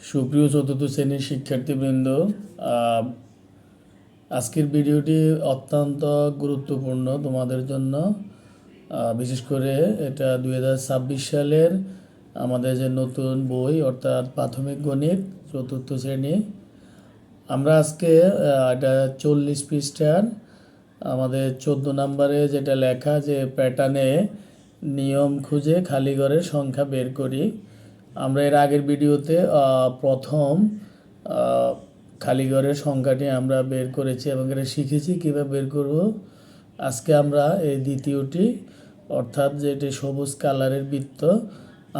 সুপ্রিয় চতুর্থ শ্রেণীর শিক্ষার্থীবৃন্দ, আহ, আজকের ভিডিওটি অত্যন্ত গুরুত্বপূর্ণ তোমাদের জন্য। বিশেষ করে এটা 2026 সালের আমাদের যে নতুন বই অর্থাৎ প্রাথমিক গণিত চতুর্থ শ্রেণী। আমরা আজকে এটা 40 পৃষ্ঠার আমাদের 14 নম্বরে যেটা লেখা যে প্যাটার্নে নিয়ম খুঁজে খালি ঘরের সংখ্যা বের করি। আমরা এর আগের ভিডিওতে প্রথম খালি ঘরের সংখ্যাটি আমরা বের করেছি এবং এটা শিখেছি কীভাবে বের করব। আজকে আমরা এই দ্বিতীয়টি অর্থাৎ যেটি সবুজ কালারের বৃত্ত,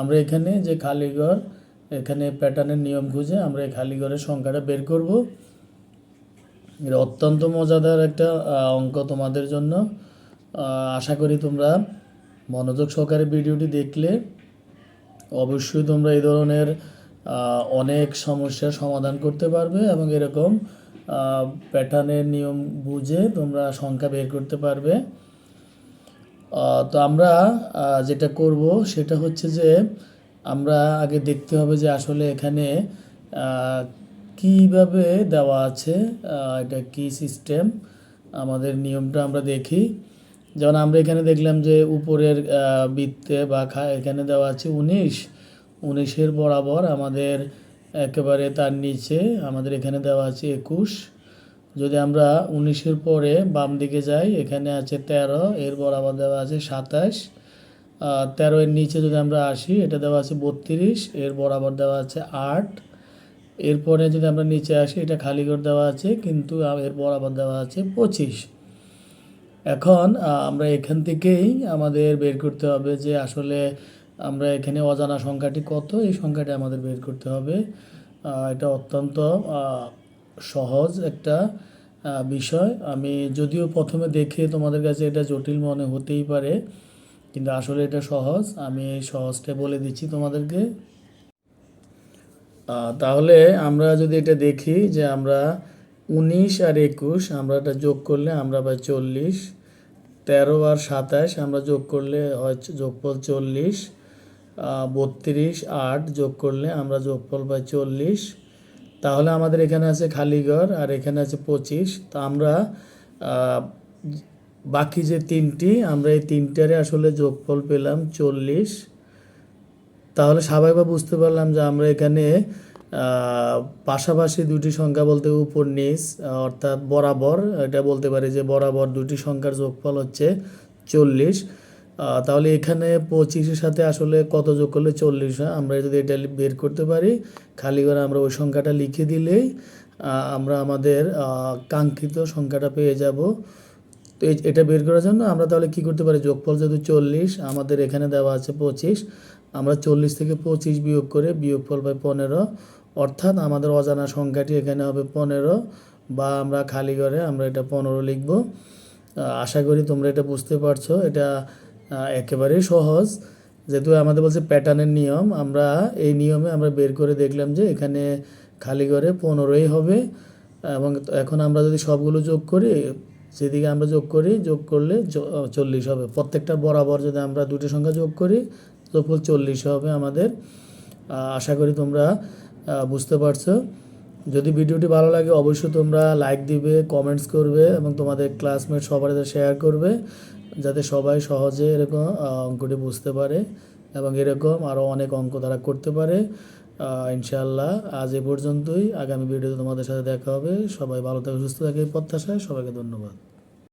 আমরা এখানে যে খালি ঘর এখানে প্যাটার্নের নিয়ম খুঁজে আমরা এই খালি ঘরের সংখ্যাটা বের করব। এটা অত্যন্ত মজাদার একটা অঙ্ক তোমাদের জন্য। আশা করি তোমরা মনোযোগ সহকারে ভিডিওটি দেখলে অবশ্যই তোমরা এই ধরনের অনেক সমস্যার সমাধান করতে পারবে এবং এরকম প্যাটার্নের নিয়ম বুঝে তোমরা সংখ্যা বের করতে পারবে। তো আমরা যেটা করব সেটা হচ্ছে যে আমরা আগে দেখতে হবে যে আসলে এখানে কীভাবে দেওয়া আছে, এটা কি সিস্টেম, আমাদের নিয়মটা আমরা দেখি। যেমন আমরা এখানে দেখলাম যে উপরের বৃত্তে বা এখানে দেওয়া আছে 19 বরাবর আমাদের একেবারে তার নিচে আমাদের এখানে দেওয়া আছে 21। যদি আমরা 19-এর পরে বাম দিকে যাই এখানে আছে 13, এর বরাবর দেওয়া আছে 27। 13 এর নিচে যদি আমরা আসি এটা দেওয়া আছে 32, এর বরাবর দেওয়া আছে 8। এরপরে যদি আমরা নিচে আসি এটা খালি ঘর দেওয়া আছে কিন্তু এর বরাবর দেওয়া আছে 25। এখন আমরা এখান থেকেই আমাদের বের করতে হবে যে আসলে আমরা এখানে অজানা সংখ্যাটি কত, এই সংখ্যাটি আমাদের বের করতে হবে। এটা অত্যন্ত সহজ একটা বিষয়। আমি যদিও প্রথমে দেখে তোমাদের কাছে এটা জটিল মনে হতেই পারে, কিন্তু আসলে এটা সহজ। আমি এই সহজটা বলে দিচ্ছি তোমাদেরকে। তাহলে আমরা যদি এটা দেখি যে আমরা 19 আর 21 আমরা এটা যোগ করলে আমরা পাই 40। 13 আর 27 আমরা যোগ করলে হয় যোগফল 40। 32 8 যোগ করলে আমরা যোগফল পাই 40। তাহলে আমাদের এখানে আছে খালি ঘর আর এখানে আছে 25। তা আমরা বাকি যে তিনটি আমরা এই তিনটারে আসলে যোগফল পেলাম 40। তাহলে স্বাভাবিকভাবে বুঝতে পারলাম যে আমরা এখানে পাশাপাশি দুটি সংখ্যা বলতে উপর নিচ অর্থাৎ বরাবর, এটা বলতে পারি যে বরাবর দুটি সংখ্যার যোগফল হচ্ছে 40। তাহলে এখানে 25-এর সাথে আসলে কত যোগ করলে 40 হয়, আমরা যদি এটা বের করতে পারি খালি করে আমরা ওই সংখ্যাটা লিখে দিলেই আমরা আমাদের কাঙ্ক্ষিত সংখ্যাটা পেয়ে যাব। তো এটা বের করার জন্য আমরা তাহলে কি করতে পারি, যোগফল যেহেতু 40 আমাদের এখানে দেওয়া আছে 25, আমরা 40 থেকে 25 বিয়োগ করে বিয়োগফল পাই 15, অর্থাৎ আমাদের অজানা সংখ্যাটি এখানে হবে 15 বা আমরা খালি ঘরে আমরা এটা 15 লিখব। আশা করি তোমরা এটা বুঝতে পারছো। এটা একেবারেই সহজ, যেহেতু আমাদের বলছে প্যাটার্নের নিয়ম, আমরা এই নিয়মে আমরা বের করে দেখলাম যে এখানে খালি ঘরে 15ই হবে। এবং এখন আমরা যদি সবগুলো যোগ করি, যেদিকে আমরা যোগ করি, যোগ করলে 40 হবে। প্রত্যেকটা বরাবর যদি আমরা দুটি সংখ্যা যোগ করি যোগফল 40 হবে আমাদের। আশা করি তোমরা বুঝতে পারছো। যদি ভিডিওটি ভালো লাগে অবশ্যই তোমরা লাইক দিবে, কমেন্টস করবে এবং তোমাদের ক্লাসমেট সবার সাথে শেয়ার করবে, যাতে সবাই সহজে এরকম অঙ্কটি বুঝতে পারে এবং এরকম আরও অনেক অঙ্ক তারা করতে পারে। ইনশাআল্লাহ আজ এ পর্যন্তই। আগামী ভিডিওতে তোমাদের সাথে দেখা হবে। সবাই ভালো থাকে, সুস্থ থাকে এই প্রত্যাশায়। সবাইকে ধন্যবাদ।